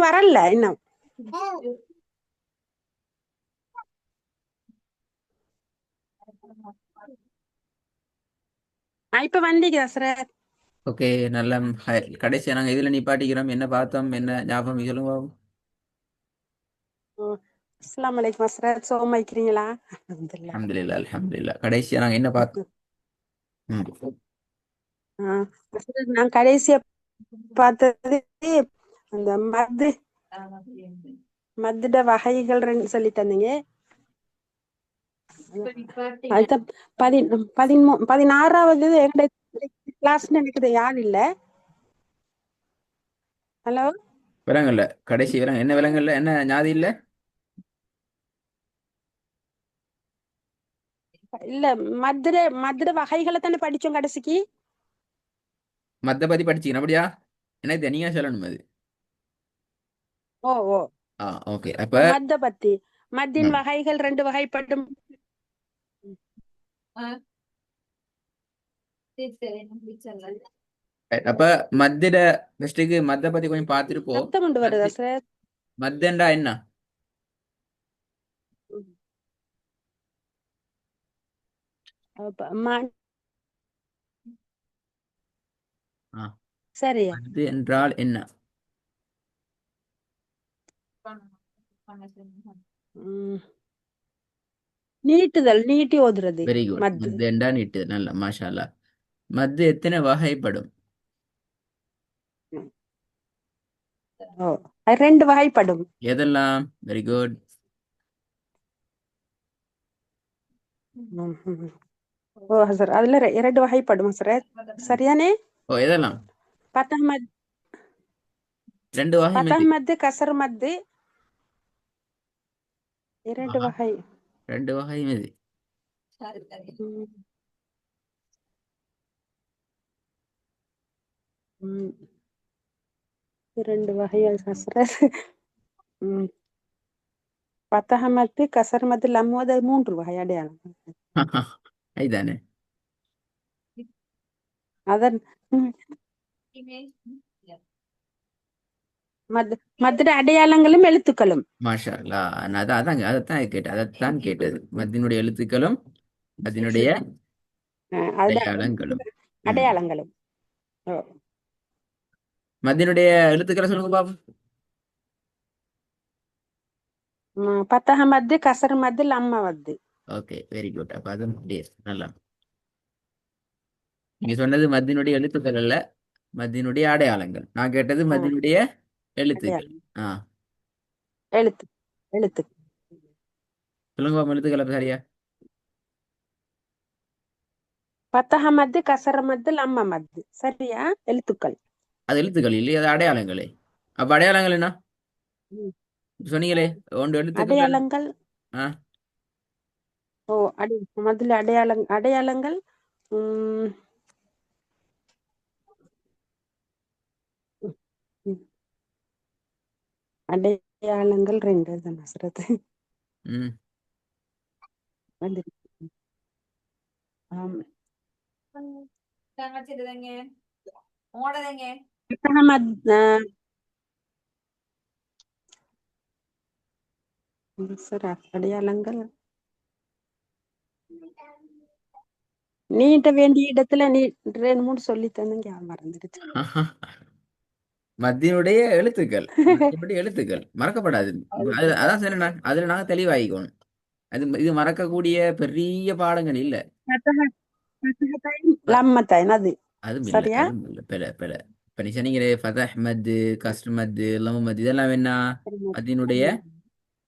வரல இன்னும். இப்ப வந்தீங்க சார். ஓகே. நல்ல கடைசியா நாங்க இதுல நிப்பாட்டிக்கிறோம். என்ன பார்த்தோம், என்ன ஞாபகம் சொல்லுங்க பாப்போம். அஸ்ஸலாமு அலைக்கும் சார். சோமா இருக்கிறீங்களா? அல்ஹம்துலில்லாஹ். அல்ஹம்துலில்லாஹ் அல்ஹம்துலில்லாஹ். கடைசியா நாங்க என்ன பார்த்தோம்? ம். நான் கடைசியா பார்த்தது அந்த மத்துட வகைகள் சொல்லி தந்தீங்க. அதுதான் 16வது கிளாஸ் நினைக்குது. யார் இல்ல? ஹலோ, விலங்கல்ல கடைசி விலங்கு என்ன, விலங்கல்ல என்ன ஞாதி இல்ல. இல்ல மதுர வகைகளை தானே படிச்சோம் கடைசிக்கு. மத்த பத்தி படிச்சீங்க அப்படியா? எனக்கு நீங்க சொல்லணும் அது. ஓ ஓ ஓகே. அப்ப மத்த பத்தி மத்தின் ம். வகைகள் 2 வகைப்படும். அப்ப மத்திட ஃபர்ஸ்ட்டுக்கு மத்த பத்தி கொஞ்சம் பார்த்துருப்போம். சத்தம் கொண்டு வருதா சார்? மத்தண்டா என்ன? அப்ப ம- ஆ, சரியா. மத்து என்றால் என்ன? ம், நீட்டி ஓதுறது. Very good. மத்து. மத்து என்றா நீட்டு. நல்ல மாஷா அல்லாஹ். மத்து எத்தனை வகைப்படும்? ஓ, அது 2 வகைப்படும். எதெல்லாம்? Very good. ம், ம். ஓ சார், அதுல 2 வகைப்படும் சார். சரியானே. ஓ, எதெல்லாம்? பத்தாம் மத் ரெண்டு வகை பத்தாம் மதி. மத்து கசர் மத்து 2 ஆஹா. வகை. ரெண்டு வகை மதி. ம், ம். 2 வகைகள் சார். ம். பத்தாம் மத்து கசர் மத்து லம்மோத 3 வகை அடையாளம். ஐதானே. அதன் மதுர அடையாளங்களும் எழுத்துக்களும். மாஷா அல்லாஹ். நான் அதைத்தான் கேட்டேன், அதைத்தான் கேட்டது. மத்தினுடைய எழுத்துக்களும் அதனுடைய அதுதான் அடையாளங்களும். ம். அடையாளங்களும். ஓ. மத்தினுடைய எழுத்துக்களை சொல்லுங்க பாப்போம். பத்தக மத்து கசர் மத்து லம்ம மத்து. Okay, very good. அப்ப அது நல்லா. நீங்க சொன்னது மத்தினுடைய எழுத்துக்கள் அல்ல, மத்தினுடைய அடையாளங்கள். நான் கேட்டது ஆ, மத்தினுடைய எழுத்துக்கள். அடையாளம். ஆ, எழுத்து எழுத்து. சொல்லுங்க பாப்போம் எழுத்துக்களை சரியா. பத்தக மத்து கசர மத்து லம்ம மத்து. சரியா? எழுத்துக்கள். அது எழுத்துக்கள் இல்லையே, அது அடையாளங்களே. அப்ப அடையாளங்கள் என்ன ம். சொன்னீங்களே? ஒன்று எழுத்துக்கள். அடையாளங்கள். ஆ, ஓ, முதல்ல அடையாளங்கள். உம் உம். அடையாளங்கள் 2 தான் நசுறது ம். வந்து. ஆம். பத்தக சார், அடையாளங்கள் நீட்ட வேண்டிய இடத்துல நீ 2 3 சொல்லி தந்தீங்க, மறந்துடுச்சு. மத்தியினுடைய எழுத்துக்கள். மத்தியினுடைய எழுத்துக்கள் மறக்கப்படாது. அதான் சொன்னேன் நான். அதுல நாங்க தெளிவாகிக்கணும். இது மறக்கக்கூடிய பெரிய பாடங்கள் இல்ல. அ- லம்மத்தாய் அது. அதுவும் இல்ல, சரியா? அதுவும் இல்ல. பிழை பிழை. இப்ப நீ சொன்னீங்களே ஃபதஹ் மத்து, கஸ்ர் மத்து, லம் மத்து, இதெல்லாம் என்ன? மத்தியினுடைய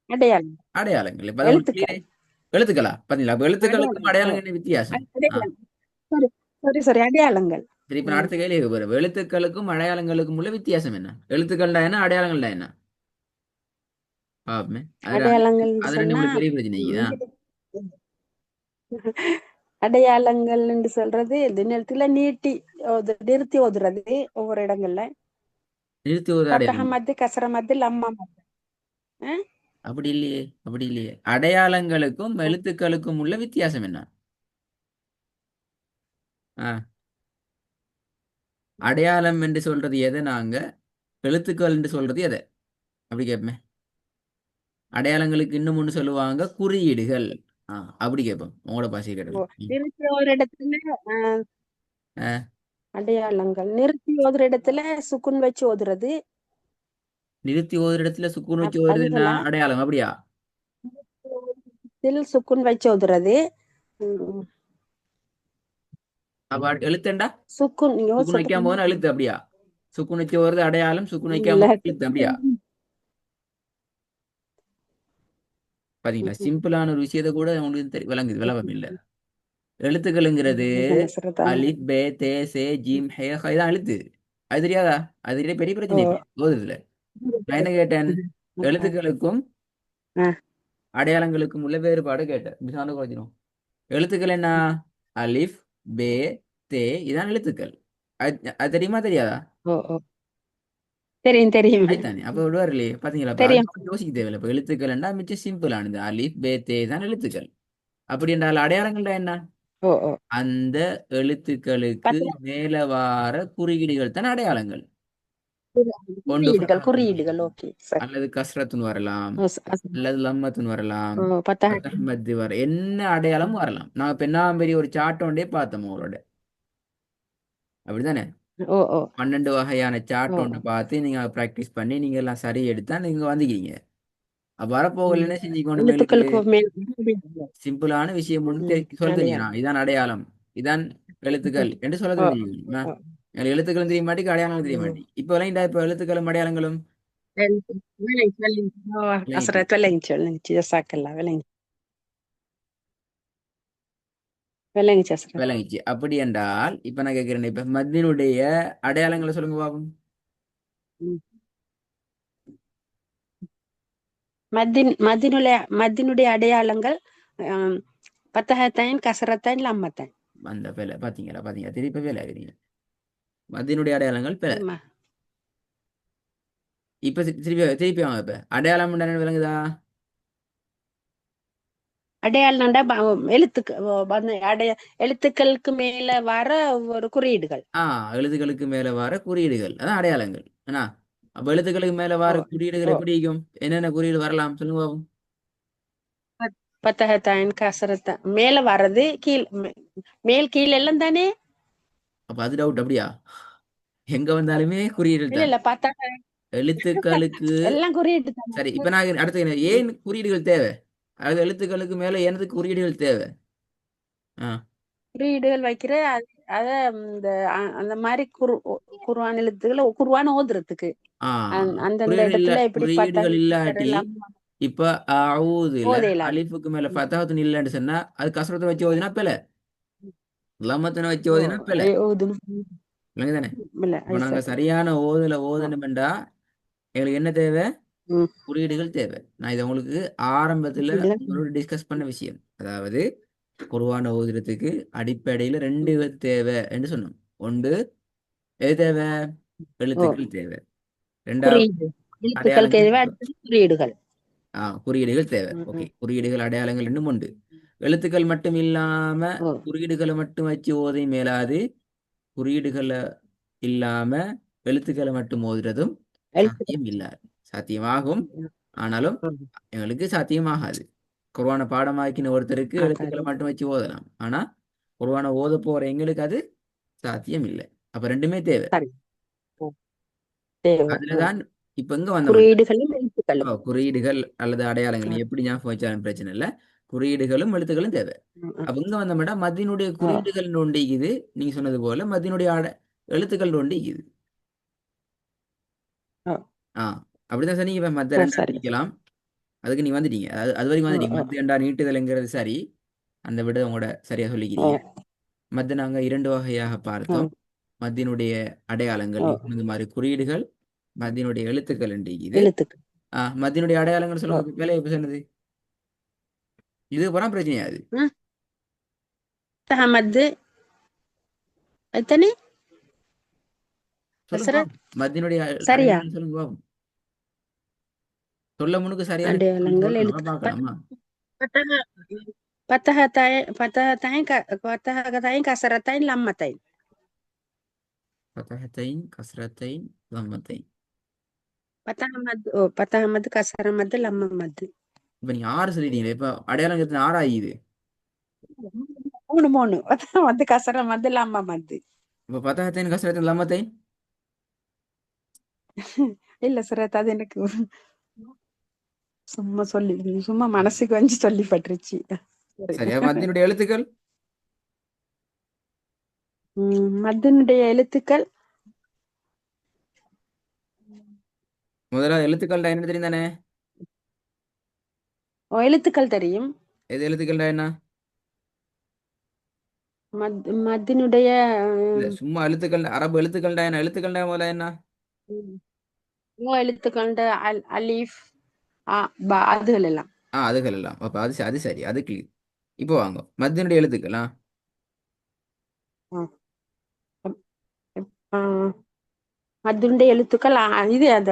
அடையாளம். அடையாளங்கள். இப்ப அது உங்களுக்கு clear எழுத்துக்கள். எழுத்துக்களா பாத்தீங்களா? அப்ப எழுத்துக்களுக்கும் அடையாளம். ஓ, அடையாளங்கள் என்ன வித்தியாசம்? ஆ, அடையாளம். சரி, சரி, சரி, அடையாளங்கள். சரி. இப்ப நான் ம். அடுத்த கேள்வி போறேன். எழுத்துக்களுக்கும் அடையாளங்களுக்கும் உள்ள வித்தியாசம் என்ன? எழுத்துக்கள்டா என்ன, அடையாளங்கள்டா என்ன? பாப்போமே. அது அடையாளங்கள் அது ரெண்டு சொன்னா உங்களுக்கு பெரிய பிரச்சனை தான். இங்க அடையாளங்கள் என்று சொல்றது இந்த நேரத்துல நிறுத்தி ஓதுறது ஒவ்வொரு இடங்கள்ல. நிறுத்தி ஒரு பத்தக அடையாளம். மத்து கசர மத்து லம்ம மத்து. அப்படி இல்லையே, அப்படி இல்லையே. அடையாளங்களுக்கும் எழுத்துக்களுக்கும் உள்ள வித்தியாசம் என்ன? ஆ, அடையாளம் என்று சொல்றது எதை நாங்க, எழுத்துக்கள் என்று சொல்றது எதை? அப்படி கேட்பேன். அடையாளங்களுக்கு இன்னும் ஒன்று சொல்லுவாங்க குறியீடுகள். அப்படி கேட்போம் உங்களோட பாஷையை ஓ, கேட்டேன். நிறுத்தி ஒரு இடத்துல அஹ், அடையாளங்கள் நிறுத்தி ஒரு இடத்துல சுக்குன் வச்சு ஓதுறது. நிறுத்தி ஒரு இடத்துல சுக்குன் வச்சு வருதுன்னா அதுகளா அடையாளம் அப்படியா? சுக்குன் வச்சு ஓதுறது. ம், அப்ப எழுத்துண்டா சுக்குன் சுக்குன் யோசிக்க. வைக்காம போதுனா எழுத்து அப்படியா? சுக்குன் வச்சு வருது அடையாளம், சுக்குன் வைக்காம இல்ல. போது எழுத்து அப்படியா? பாத்தீங்களா, சிம்பிளான ஒரு விஷயத்த கூட உங்களுக்கு விளங்குது, விளக்கம் இல்ல. எழுத்துக்களுங்கிறது என்ன சொல்றதா? அலிப் பே தே சே ஜீம் ஹே ஹ இதான் எழுத்து. அது தெரியாதா? அது பெரிய ஓ. பிரச்சனை இப்ப போகுதுல. நான் என்ன கேட்டேன்? எழுத்துக்களுக்கும் ஆ, அடையாளங்களுக்கும் உள்ள வேறுபாடு கேட்டேன். மிசான குறைஞ்சிரும். எழுத்துக்கள் என்ன? அலிஃப் பே தே இதான் எழுத்துக்கள். அது தெரியுமா தெரியாதா? ஓ, ஓ. தெரியும், தெரியும். அதுதானே அப்ப விடுவார் இல்லையே, பாத்தீங்களா? அப்ப தெரியும். அது யோசிக்க தேவையில்லை. இப்ப எழுத்துக்கள்னா மிச்சம் சிம்பிளானது. அலிஃப் பே தே தான் எழுத்துக்கள். அப்படி என்றால் அடையாளங்கள்டா என்ன? ஓ, ஓ. அந்த எழுத்துக்களுக்கு பத்து மேல வார குறியீடுகள் தான் அடையாளங்கள். ஒன்று குறியீடுகள், ஃபதஹத்துன்னு குறியீடுகள். வரலாம், ஓகே சார். அல்லது கஸ்ரத்துன்னு வரலாம், ஓ, அல்லது லம்மத்துன்னு வரலாம், ஓ, பத்தா. ஃபதஹ் மத்து வர என்ன அடையாளமும் வரலாம். நான் பெண்ணாம்பெரிய ஒரு சாட்டோண்டே பார்த்தோம் உங்களோட. அப்படிதானே? ஓ, ஓ, 12 வகையான சார்ட் ஓ. ஒன்று பார்த்து நீங்க ப்ராக்டிஸ் பண்ணி நீங்க எல்லாம் சரி எடுத்தா நீங்க வந்துக்கிறீங்க. அப்ப வரப்போகல ம். என்ன செஞ்சுக்கணும்? மேலுக்கு எழுத்துக்களுக்கு மேல். சிம்பிளான விஷயம் ஒன்று ம். சொல்ல அடையாளம். தெரியும். இதான் அடையாளம், இதான் எழுத்துக்கள் என்று சொல்ல ஓ, தெரியும். ஓ. எனக்கு எழுத்துக்களும் தெரிய மாட்டேங்க, அடையாளங்களும் தெரிய ம். மாட்டேங்குது. இப்போ எல்லாம் இப்போ எழுத்துக்களும் அடையாளங்களும் விளங்கி, விளங்கி. ஓ, விளங்கிட்டு அசரத் விளங்கிச்சு, விளங்கிச்சு. ஜசாக்கல்லா விளங்கி, விளங்கிச்சு அசரத். விளங்கிச்சு. அப்படி என்றால் இப்ப நான் கேட்கிறேன், இப்ப மத்தினுடைய அடையாளங்களை சொல்லுங்க பாப்போம். ம். மத்தினுடைய அடையாளங்கள் ஆம், பத்தகத்தைன், கசரத்தைன், லம்மத்தைன். அந்த வேலை பாத்தீங்களா, பாத்தீங்களா, திருப்பி வேலை ஆகுறீங்க. மத்தினுடைய அடையாளங்கள் பிழை. ஆமா. இப்ப திருப்பி திருப்பி வாங்க. இப்ப அடையாளம் என்ன விளங்குதா? அடையாளம்டா எழுத்துக்கு எழுத்துக்களுக்கு மேல வர ஒரு குறியீடுகள். எழுத்துக்களுக்கு மேல வர குறியீடுகள் அதான் அடையாளங்கள். என்ன? அப்ப எழுத்துக்களுக்கு மேல ஓ, வர குறியீடுகள் ஓ. எப்படி இருக்கும்? என்னென்ன குறியீடு வரலாம் சொல்லுங்க பாப்போம். பத்தகத்தைன், கசரத்தைன் மேல வர்றது கீழ் மேல் கீழ் எல்லாம் தானே. அப்ப அது டவுட் அப்படியா? எங்க வந்தாலுமே குறியீடுகள் இல்ல, தான். இல்ல, பத்தக எழுத்துக்களுக்கு எல்லாம் குறியீடு தானே. சரி. இப்ப நான் அடுத்து ஏன் குறியீடுகள் தேவை? அதாவது எழுத்துக்களுக்கு மேல எனது குறியீடுகள் தேவை. ஆ குறியீடுகள் வைக்கிற அத இந்த அந்த மாதிரி குர்ஆன் எழுத்துக்களை குர்ஆன் ஓதுறதுக்கு ஆ அந்தந்த குறியீடு இல்ல, இடத்துல எப்படி குறியீடுகள் இல்லாட்டி எல்லாம் இப்ப அவுதுல ஓதையலாம். அலிஃபுக்கு மேல ஃபதஹத்துன் இல்லைன்னு சொன்னா அது கஸ்ரத்தை வச்சு ஓதினா பிழை, லம்மத்தின வச்சு ஓ, ஓதினா பிழை. ஓதுணும். விளங்குதானே? இல்ல இப்ப நாங்க சரி. சரியான ஓ, ஓதணுமெண்டா எங்களுக்கு என்ன தேவை? ம். குறியீடுகள் தேவை. நான் இதை உங்களுக்கு ஆரம்பத்துல இதுல- உங்களோட டிஸ்கஸ் பண்ண விஷயம். அதாவது குர்ஆனை ஓதுறதுக்கு அடிப்படையில ரெண்டு இது தேவை என்று சொன்னோம். ஒன்று எது தேவை? ஓ, எழுத்துக்கள் தேவை. ரெண்டாவது குறியீடு எழுத்துக்கள் அடையாளங்கள் தேவை, தேவை. அடுத்தது குறியீடுகள். குறியீடுகள் தேவை. ம், ஓகே, ம். குறியீடுகள் அடையாளங்கள் இன்னும் உண்டு. எழுத்துக்கள் மட்டும் இல்லாம ஓ, குறியீடுகளை மட்டும் வச்சு ஓதை மேலாது. குறியீடுகளை இல்லாம எழுத்துக்களை மட்டும் ஓதுறதும் சாத்தியம் எழுத்துக்கள். இல்ல. சாத்தியமாகும், ஆனாலும் ம். எங்களுக்கு சாத்தியமாகாது. குர்ஆனை பாடமாக்கின ஒருத்தருக்கு எழுத்துக்களை ஆகாது. மட்டும் வச்சு ஓதலாம். ஆனா குர்ஆனை ஓத போற எங்களுக்கு அது சாத்தியம் இல்லை. அப்ப ரெண்டுமே தேவை. சரி. ஓ, தேவை. ஓ, அதுலதான் இப்ப எங்க வந்தோம்னா குறியீடுகளும் எழுத்துக்களும். குறியீடுகள் அல்லது அடையாளங்கள் நீ ம், எப்படி ஞாபகம் வச்சாலும் பிரச்சனை இல்லை. குறியீடுகளும் எழுத்துக்களும் தேவை. ம், ம். அப்ப இங்க வந்தோம்னா மத்தியினுடைய ஓ, குறியீடுகள் நோண்டிக்குது. நீங்க சொன்னது போல மத்தியினுடைய எழுத்துக்கள் நோண்டிக்குது. ஓ, ஆ அப்படிதான் சார். நீங்க இப்ப மத்த ஓ, ரெண்டா சரி. பிரிக்கலாம். அதுக்கு நீ வந்துட்டீங்க. அது வரைக்கும் ஓ, வந்துட்டீங்க. ஓ, மத்த ரெண்டா நீட்டுதல்ங்கிறது சரி. அந்த விட உங்களோட சரியா ஓ, சொல்லிக்கிறீங்க. மத்த நாங்க இரண்டு வகையாக ஓ, பார்த்தோம். மத்தியினுடைய அடையாளங்கள் ஓ. நீங்க சொன்னது மாதிரி குறியீடுகள், மத்தியினுடைய எழுத்துக்கள் இது. எழுத்துக்கள். மத்தியினுடைய அடையாளங்கள் ஓ. சொல்லுங்க. வேலையை எப்ப சொன்னது? இது போனா பிரச்சனையாது. ம். தஹமது எத்தனை சொல்லுங்க அசரத். பாப்போம். மத்தியினுடைய சரியா? அடையாளங்கள் சொல்லுங்க பாப்போம். சொல்ல முன்னுக்கு சரியான அடையாளங்கள் சொல்லணுமா எழுத்து பார்க்கலாமா? பத்தக பத்தகத்தாயின் கசரத்தாயின் லம்மத்தாயின். ஃபதஹத்தைன், கஸ்ரத்தைன், லம்மத்தைன். பத்தாமது ஓ பத்தாமது கசரமது லம்மமது. இப்ப நீங்க 6 சொல்லிட்டீங்களே, இப்ப அடையாளம் எத்தனை 6 ஆகிது. மூணு மூணு பத்தாமது கசரமது லம்மமது. இப்ப பத்தாகத்தைன் கசரத்தின் லம்மத்தை. இல்ல சுரத், அது எனக்கு சும்மா சொல்லி சும்மா மனசுக்கு வந்து சொல்லி பட்டுருச்சு. சரி. சரியா? மத்தினுடைய எழுத்துக்கள் மத்தினுடைய எழுத்துக்கள். முதலாவது எழுத்துக்கள்டா என்ன தெரியும் தானே? எழுத்துக்கள் தெரியும். எது எழுத்துக்கள்டா என்ன? மத்தினுடைய இல்ல சும்மா எழுத்துக்கள், அரபு எழுத்துக்கள்டா என்ன? எழுத்துக்கள்டா முதல்ல என்ன? எழுத்துக்கள் அலிஃப் பா அதுகள் எல்லாம். அதுகள் எல்லாம். அப்ப அது சரி, அது கிளியர். இப்போ வாங்க மத்தினுடைய எழுத்துக்கள். ஆ. ஆ. மத்தினுடைய எழுத்துக்கள் இது அந்த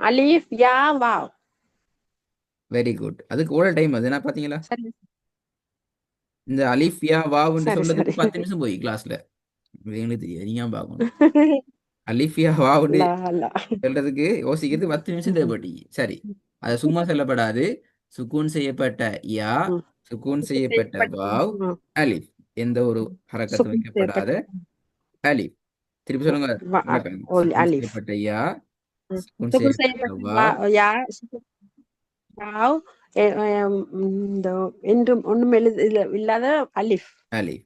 அலிஃப் யா வாவ். Very good. அதுக்கு ஓட டைம் அது என்ன பாத்தீங்களா? சரி இந்த அலிஃபியா வாவுன்னு சரி சொல்றதுக்கு சரி. 10 நிமிஷம் போய் கிளாஸ்ல. எங்களுக்கு தெரியாது, நீங்க பார்க்கணும். அலிஃபியா வாவுன்னு லா லா. சொல்றதுக்கு யோசிக்கிறது 10 நிமிஷம் தேவைப்பட்டு. சரி, அது சும்மா சொல்லப்படாது. சுக்கூன் செய்யப்பட்ட யா, சுக்கூன் செய்யப்பட்ட வாவ், அலிஃப். எந்த ஒரு ஹரக்கத்தும் சுக்குன் வைக்கப்படாத செய்யப்பட்ட அலிஃப். திருப்பி சொல்லுங்க. நடக்காங்க. சுக்கூன் அலிஃப். செய்யப்பட்ட யா, சுக்கூன் சுக்குன் செய்யப்பட்ட செய்யப்பட்ட வாவ், யா வாவ் இந்த என்றும் ஒண்ணும் இல்லாத அலிஃப். அலிஃப்.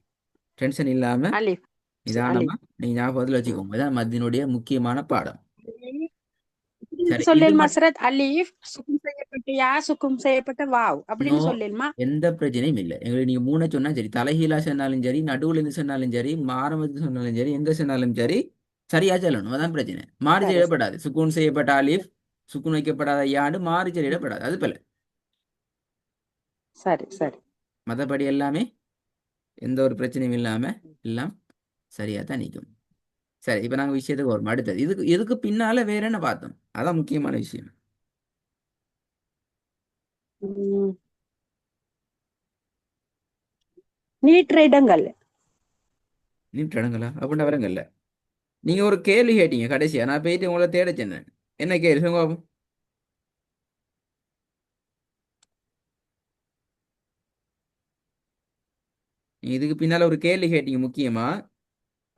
டென்ஷன் இல்லாம அலிஃப் நிதானமா அலிஃப். நீங்க ஞாபகத்தில் வச்சுக்கோங்க. இதான் மத்தியினுடைய முக்கியமான பாடம். சரி, இது சொல்லேல் மட்டும் மசரத் அலிஃப் சுக்கும் செய்யப்பட்ட யா சுக்கும் செய்யப்பட்ட வாவ் நோ, அப்படின்னு சொல்லேல்மா. எந்த பிரச்சனையும் இல்லை. எங்களுக்கு நீங்க மூணு சொன்னா சரி, தலைகீழா சொன்னாலும் சரி, நடுவுல இருந்து சொன்னாலும் சரி, ஆரம்பத்தில் சொன்னாலும் சரி, எங்க சொன்னாலும் சரி, சரியா சொல்லணும். அதான் பிரச்சனை. மாறி சரி செய்யப்படாது. சுக்கூன் செய்யப்பட்ட அலிஃப், சுக்கூன் வைக்கப்படாத யாண்டு மாறி செய்யப்படாது. அது போல சரி சரி. மற்றபடி எல்லாமே எந்த ஒரு பிரச்சனையும் இல்லாம எல்லாம் சரியா தான் நிற்கும். சரி, இப்ப நாங்க விஷயத்துக்கு வரும். அடுத்தது இதுக்கு பின்னால வேற என்ன பார்த்தோம்? அதான் முக்கியமான விஷயம். உம் நீற்ற இடங்கள். நின்றடங்களா அப்படின்னா வரங்கல்ல. நீங்க ஒரு கேள்வி கேட்டீங்க கடைசியா, நான் போயிட்டு உங்களை தேட சொன்னேன். என்ன கேள்வி சொல்லுங்க பாப்போம். நீங்க இதுக்கு பின்னால ஒரு கேள்வி கேட்டீங்க முக்கியமா.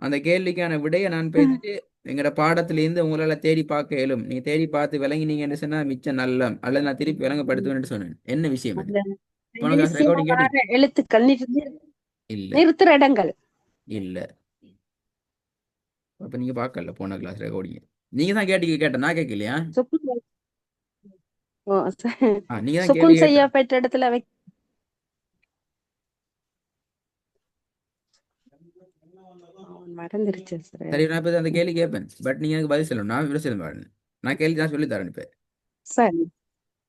அந்த கேள்விக்கான விடையை நான் பேசிட்டு எங்கட பாடத்திலேருந்து உங்களால தேடி பார்க்க இயலும். நீங்க தேடி பார்த்து விளங்கினீங்கன்னு சொன்னா மிச்சம் நல்ல, அல்லது நான் திருப்பி விளங்கப்படுத்துவேன்னு சொன்னேன். என்ன விஷயம் அது? அந்த போன கிளாஸ் கடைசியா ரெக்கார்டிங் வார கேட்டீங்க? எழுத்துக்கள் இல்ல நிறுத்துற இடங்கள். இல்ல. அப்ப நீங்க பார்க்கல போன கிளாஸ் ரெக்கார்டிங். நீங்க தான் கேட்ட, நான் கேட்கலையா? சுக்குன் ஓ, நீங்க தான் கேள்வி சுக்குன் கேட்ட. செய்யப்பட்ட இடத்துல மறந்துருச்சு சார். சரி, நான் இப்ப அந்த கேள்வி கேட்பேன். பட் நீங்க எனக்கு பதில் சொல்லணும். நான் விட சொல்ல மாட்டேன். நான் கேள்வி தான் சொல்லி தரேன் இப்ப. சரி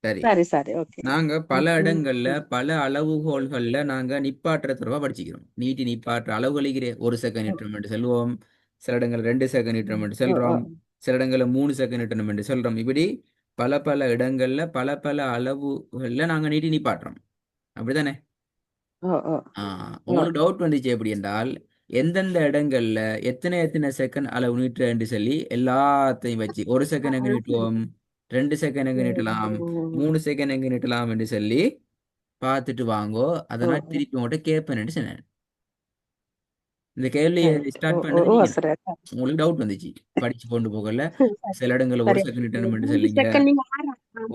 சரி, சரி சரி. ஓகே. நாங்க பல ம் ம் இடங்கள்ல ம். பல அளவுகோல்கள்ல நாங்க நிப்பாட்டுற தொடர்பா படிச்சுக்கிறோம். நீட்டி நிப்பாட்டுற அளவுகளிக்கிறே 1 செகண்ட் நிட்டோம் என்று சொல்லுவோம். சில இடங்கள் 2 செகண்ட் நிட்டோம் என்று ஓ ஓ சொல்றோம். சில இடங்கள்ல 3 செகண்ட் நிட்டணும் என்று சொல்றோம். இப்படி பல பல இடங்கள்ல பல பல அளவுகள்ல நாங்க நீட்டி நிப்பாட்டுறோம். அப்படிதானே? ஓ ஓ ஓ. உங்களுக்கு டவுட் வந்துச்சு எப்படி என்றால், எந்தெந்த இடங்கள்ல எத்தனை எத்தனை செகண்ட் அளவு நீட்டுற என்று சொல்லி எல்லாத்தையும் வச்சு 1 செகண்ட் எங்க நீட்டுவோம், 2 செகண்ட் எங்க நீட்டலாம், 3 செகண்ட் எங்க நீட்டலாம் என்று சொல்லி பார்த்துட்டு வாங்கோ. அதை ஓ நான் ஓ. திருப்பி உங்கள்கிட்ட கேட்பேன்னு சொன்னேன். இந்த கேள்வியை சரி. ஓ ஸ்டார்ட் ஓ பண்ணது ஓ நீங்க தான். சார். உங்களுக்கு டவுட் வந்துச்சு படிச்சு கொண்டு போகல. சரி சில இடங்கள்ல ஒரு சரி. செகண்ட் இந்த நிட்டணும் என்று மூணு சொல்லீங்க. செகண்ட் நீங்க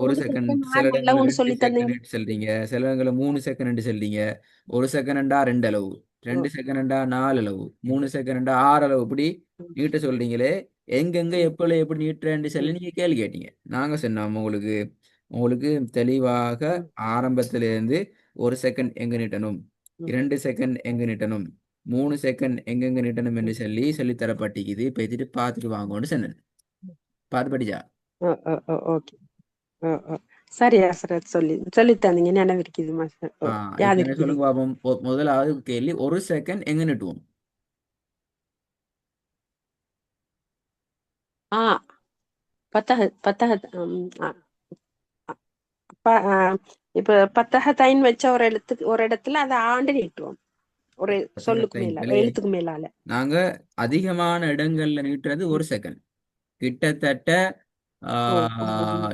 ஒரு 3 செகண்ட் செகண்ட் சில இடங்கள்ல அளவுன்னு ரெண்டு சொல்லி தந்தீங்க. செகண்ட் சொல்றீங்க. சில இடங்கள்ல 3 செகண்ட் சொல்றீங்க. 1 செகண்டா 2 அளவு, ஓ 2 செகண்டா 4 அளவு, 3 செகண்டா 6 அளவு, இப்படி நீட்ட சொல்றீங்களே. எங்கெங்க எப்படி எப்படி நீட்டுறேன்னு சொல்லி ம் நீங்க கேள்வி கேட்டீங்க. நாங்க சொன்னோம் உங்களுக்கு உங்களுக்கு தெளிவாக ம் ஆரம்பத்திலிருந்து 1 செகண்ட் எங்க நீட்டணும், ம் 2 செகண்ட் எங்க நீட்டணும், 3 செகண்ட் எங்கெங்க நீட்டணும் என்று ம். சொல்லி சொல்லித்தரப்பட்டிக்குது. பேசிட்டு பார்த்துட்டு வாங்கன்னு சொன்னேன். பார்த்து படிச்சா. ஓ ஓ ஓ ஓகே. ஓ ஓ. சரி ஹசரத், சொல்லி சொல்லி தந்தீங்க, நினைவிருக்குது மாஸ்டர். ஓ இப்ப யாது என்ன இருக்குது. சொல்லுங்க பாப்போம். முதலாவது கேள்வி, 1 செகண்ட் எங்க நிட்டுவோம்? ஆ பத்தக பத்தக ப- ஆ, இப்ப பத்தக தைன் வச்ச ஒரு எழுத்துக்கு ஒரு இடத்துல அதை ஆண்டு நீட்டுவோம். ஒரு சொல்லுக்கு மேல, ஒரு பத்தகத்தைங்களே, எழுத்துக்கு மேலால. நாங்க அதிகமான இடங்கள்ல நீட்டுறது 1 செகண்ட். கிட்டத்தட்ட ஓ ஓ,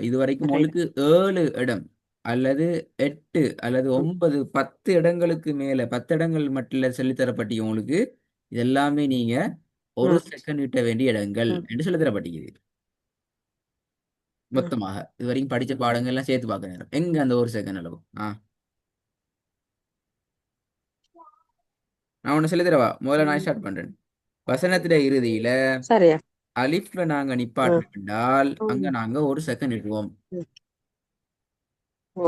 இது வரைக்கும் ரைட். உங்களுக்கு 7 இடம் அல்லது 8 அல்லது 9 10 இடங்களுக்கு மேல 10 இடங்கள் மட்டும் சொல்லித்தரப்பட்டீங்க உங்களுக்கு. இது எல்லாமே நீங்க ஒரு ம் செகண்ட் விட்ட வேண்டிய இடங்கள் ம் என்று சொல்லித்தரப்பட்டீங்க. ம் மொத்தமாக இது வரைக்கும் படிச்ச பாடங்கள் எல்லாம் சேர்த்து பார்க்க நேரம் எங்க அந்த ஒரு செகண்ட் அளவு. நான் ஒண்ணு சொல்லி தரவா? முதல்ல நான் ஸ்டார்ட் பண்றேன். வசனத்திட இறுதியில சரியா. அலிஃப்ல நாங்க ம் நிப்பாட்டினால் அங்க ம் நாங்க ஒரு செகண்ட் இடுவோம். ம். ஓ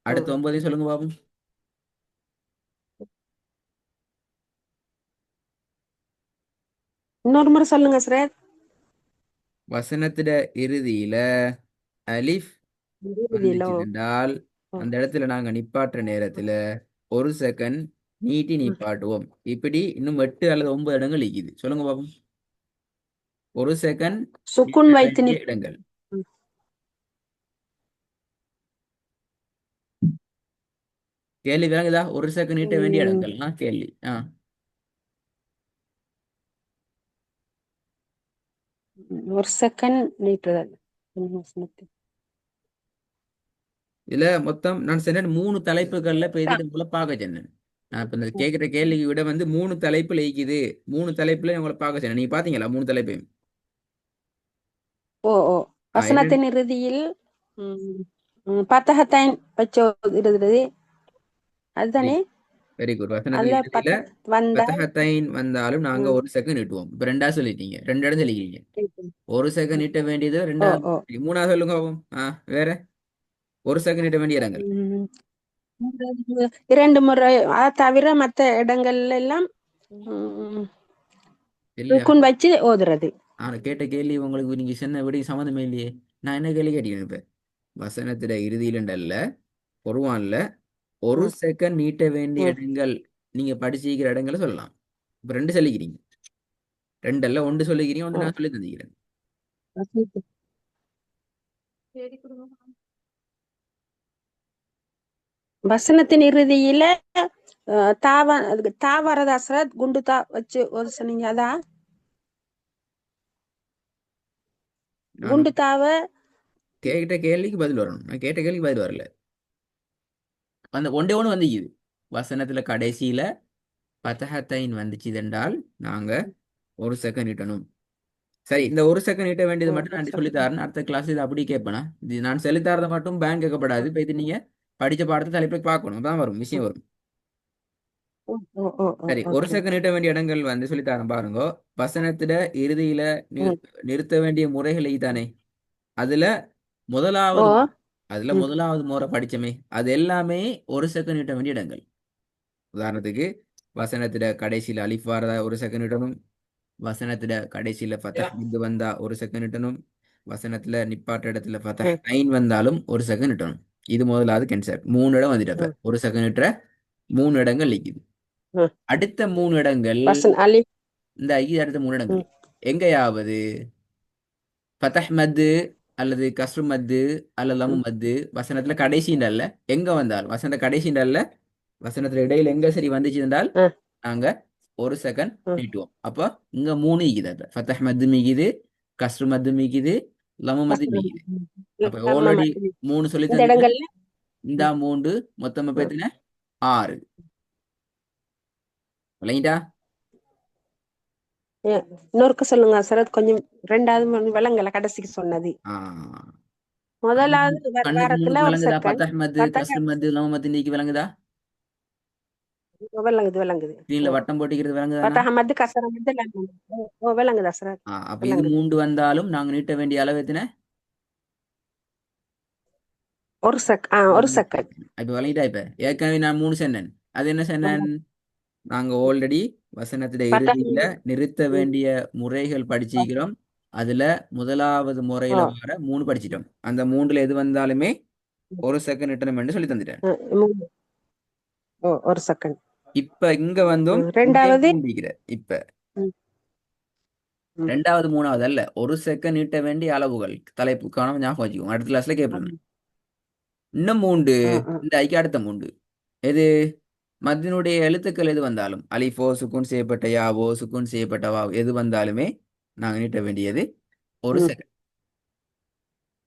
அடுத்த ம் 9 சொல்லுங்க பாப்போம். இன்னொரு முறை சொல்லுங்க சார். வசனத்திட இறுதியில அலிஃப் இறுதியிலோ. வந்துச்சுதென்றால் ஓ, அந்த இடத்துல நாங்க நிப்பாட்டுற நேரத்துல ஒரு செகண்ட் நீட்டி ம். நிப்பாட்டுவோம். இப்படி இன்னும் 8 அல்லது 9 இடங்கள் இருக்குது. சொல்லுங்க பாப்போம். ஒரு செகண்ட் சுக்குன் நீட்ட வைத்து வேண்டிய நிப் இடங்கள். ம். கேள்வி விளங்குதா? ஒரு செகண்ட் நீட்ட வேண்டிய ம். இடங்கள் கேள்வி. ஒரு செகண்ட் நீட்டுதல். ம், வசனத்தில். இதுல மொத்தம் நான் சொன்னேன் 3 தலைப்புகள்ல பேசிட்டு உங்களை பார்க்க சொன்னேன். நான் இப்ப இந்த கேட்கிற கேள்விக்கு விட 3 தலைப்புல இருக்குது. 3 தலைப்புல உங்களை பார்க்க சொன்னேன். நீங்க பாத்தீங்களா 3 தலைப்பையும்? ஓ ஓ, என்னன்னு வசனத்தின் இறுதியில் பத்தகத்தைன் வச்சு இறுதி அதுதானே. Very good. வசனத்துல அதுல இறுதியில வந்தா. பத்தஹத்தைன் வந்தாலும் நாங்க ம். ஒரு செகண்ட் நீட்டுவோம். இப்ப ரெண்டா சொல்லிட்டீங்க, 2 இடம் சொல்லிக்கிறீங்க. ஒரு செகண்ட் நீட்ட வேண்டியது ஓ ரெண்டாவது. ஓ. மூணாவது சொல்லுங்க பாப்போம். வேற ஒரு செகண்ட் நீட்ட வேண்டிய இடங்கள். ம். 2 முறை அதை தவிர மத்த இடங்கள்ல எல்லாம் ம், இல்லையா? சுக்குன் வச்சு ஓதுறது. ஆனா கேட்ட கேள்வி உங்களுக்கு நீங்க சொன்ன விட சம்மந்தமே இல்லையே. நான் என்ன கேள்வி கேட்டீங்க இப்ப? வசனத்திட இறுதியிலண்டல்ல பொருவான்ல ஒரு ம் செகண்ட் நீட்ட வேண்டிய ம் இடங்கள் நீங்க படிச்சிருக்கிற இடங்களை சொல்லலாம். இப்ப 2 சொல்லிக்கிறீங்க. 2 அல்ல 1 சொல்லிக்கிறீங்க, 1 ஓ. நான் சொல்லி தந்திக்கிறேன். வசனத்தின் இறுதியில அதுக்கு தா வரதாசரத் குண்டு தா வச்சு ஒரு சொன்னீங்க அதா. நான் குண்டு தாவ. கேட்ட கேள்விக்கு பதில் வரணும். நான் கேட்ட கேள்விக்கு பதில் வரல. அந்த ஒன்றே ஒன்று வந்துக்குது. வசனத்துல கடைசியில பத்தஹத்தைன் வந்துச்சு என்றால் நாங்க ஒரு செகண்ட் நீட்டணும். சரி, இந்த ஒரு செகண்ட் நீட்ட வேண்டியது மட்டும் ஒரு நான் second. சொல்லித்தரேன். அடுத்த கிளாஸ் இது அப்படி கேட்பேனா? இது நான் சொல்லித்தரதை மட்டும் பேங்க் கேட்கப்படாது. இப்போ இது நீங்க படிச்ச பாடத்தை தலைப்பை பார்க்கணும். தான் வரும் விஷயம் வரும். ஓ ஓ ஓ ஓ, சரி, ஒரு ஓகே. செகண்ட் நீட்ட வேண்டிய இடங்கள் சொல்லித்தரேன் பாருங்க. வசனத்திட இறுதியில ம். நிறுத்த வேண்டிய முறைகள் தானே. அதுல ஓ. முதலாவது அதுல ம் முதலாவது முறை படிச்சமே அது எல்லாமே ஒரு செகண்ட் நீட்ட வேண்டிய இடங்கள். உதாரணத்துக்கு வசனத்திட கடைசியில அலிஃப் வாரதா ஒரு செகண்ட் நீட்டணும். வசனத்திட கடைசியில ஃபதஹ் இது வந்தா ஒரு செகண்ட் நீட்டணும். வசனத்துல நிப்பாட்ட இடத்துல ஃபதஹ் ம் ஐன் வந்தாலும் ஒரு செகண்ட் நீட்டணும். இது முதலாவது கன்செப்ட். 3 இடம் வந்துட்டப்ப ம் ஒரு செகண்ட் நீட்டுற 3 இடங்கள் நிக்குது. ம். அடுத்த 3 இடங்கள் அலி. இந்த ஐந்து அடுத்த 3 இடங்கள் ம் எங்கேயாவது ஃபதஹ் மத்து அல்லது கஸ்ரு மத்து அல்லது லமு ம் மத்து வசனத்துல கடைசின்ற அல்ல எங்க வந்தாலும் வசனத்தை கடைசின்ற அல்ல வசனத்துல இடையில எங்க சரி வந்துச்சு என்றால் ம் நாங்க ஒரு செகண்ட் ம். நீட்டுவோம். அப்போ இங்க 3 ஈக்குது. அப்ப ஃபதஹ் மத்து மீக்குது, கஸ்ரு மத்து மீக்குது, லமு மத்து வசனம். மீக்குது. ம். அப்ப நம்ம ஆல்ரெடி 3 சொல்லி இந்த தந்துட்டேன். இடங்கள்ல. இந்த ம் 3 மொத்தமா ம் பேத்தின 6 விளங்கிட்டா? இன்னொருக்க சொல்லுங்க சரத், கொஞ்சம் ரெண்டாவது விலங்கல கடைசிக்கு சொன்னது. ஆ முதலாவது கண்ணுக்கு வாரத்துல முன்னுக்கு ஒரு விளங்குதா? செகண்ட். ஃபதஹ் மத்து, பத்தக கஸ்ரு மத்து, லமு மத்து நீக்கி விளங்குதா? விளங்குது விளங்குது. ஸ்கிரீன்ல ஓ. வட்டம் போட்டிக்கிறது விளங்குதானா? பத்தக மத்து கசர மத்து விளங்குது. ஓ ஓ, விளங்குதா சரத்? அப்ப இது விளங்குது. 3 வந்தாலும் நாங்க நீட்ட வேண்டிய அளவு எத்தனை? ஒரு மூணு செகண்ட். second. இப்ப விளங்கிட்டா? இப்ப ஏற்கனவே நான் 3 சொன்னேன். அது என்ன சொன்னேன்? நாங்க ஆல்ரெடி வசனத்திட பத்தக. இறுதியில நிறுத்த ம். வேண்டிய முறைகள் படிச்சிருக்கிறோம். அதுல முதலாவது ஓ. முறையில வர 3 படிச்சிட்டோம். அந்த 3ல எது வந்தாலுமே ஒரு செகண்ட் நிட்டணும் என்று சொல்லி தந்துட்டேன். ம். ஓ, ஒரு செகண்ட். இப்ப இங்க வந்தும் இங்கே ரெண்டாவது. 3 இருக்கிற. இப்ப ம் ம் ரெண்டாவது மூணாவது அல்ல, ஒரு செகண்ட் நீட்ட வேண்டிய அளவுகள் தலைப்புக்கான ஞாபகம் வச்சுக்கோங்க. அடுத்த கிளாஸ்ல கேட்பேன். ம் இன்னும் 3 ம் இந்த ஐக்கு அடுத்த 3 எது? மத்தினுடைய எழுத்துக்கள் எது வந்தாலும் அலிஃபோ சுக்குன் செய்யப்பட்ட யாவோ சுக்குன் செய்யப்பட்ட வாவ் எது வந்தாலுமே நாங்க நீட்ட வேண்டியது ஒரு ம். செகண்ட்.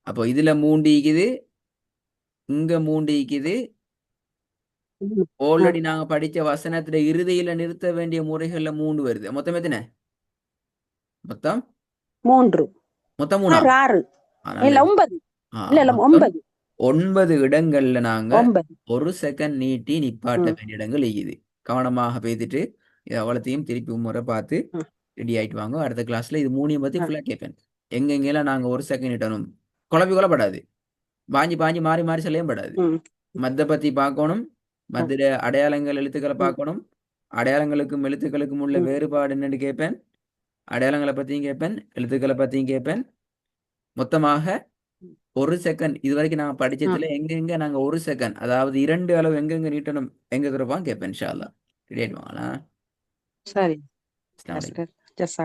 அப்போ இதுல மூண்டிக்குது, இங்க மூண்டிக்குது. ம். ஆ, ஆல்ரெடி நாங்க படிச்ச வசனத்துல இறுதியில நிறுத்த வேண்டிய முறைகள்ல 3 வருது. மொத்தம் எத்தனை? மொத்தம் 3. மொத்தம் 3ஆ? 6. இல்ல நல்லது. 9. ஆ, இல்ல இல்ல மொத்தம் 9. 9 இடங்கள்ல நாங்க 9. 1 செகண்ட் நீட்டி நிப்பாட்ட ம். வேண்டிய இடங்கள் இருக்குது. கவனமாக பேசிட்டு இது அவ்வளத்தையும் திருப்பி முறை பார்த்து ம். ரெடி ஆயிட்டு வாங்க. அடுத்த கிளாஸ்ல இது மூணையும் பத்தி ஆ, ஃபுல்லா கேட்பேன். எங்கெங்கெல்லாம் நாங்க 1 செகண்ட் நீட்டணும், குழப்பி கொள்ளப்படாது, பாஞ்சு பாஞ்சு மாறி மாறி சொல்லியும் படாது. ம். மத்த பத்தி பார்க்கணும், ஆ, மத்திர அடையாளங்கள் எழுத்துக்களை ம். பார்க்கணும், அடையாளங்களுக்கும் எழுத்துக்களுக்கும் உள்ள ம். வேறுபாடு என்னன்னு கேட்பேன், அடையாளங்களை பத்தியும் கேட்பேன், எழுத்துக்களை பத்தியும் கேட்பேன். மொத்தமாக 1 செகண்ட் இதுவரைக்கும் நான் ஆ, படிச்சதுல எங்கெங்க நாங்க 1 செகண்ட், அதாவது 2 அளவு எங்கெங்க நீட்டணும் எங்க தொடர்பாக கேட்பேன். இன்ஷா அல்லாஹ் ரெடி ஆயிடுவாங்களா? சரி. அஸ்ஸலாமு அலைக்கும். ஜஸாக்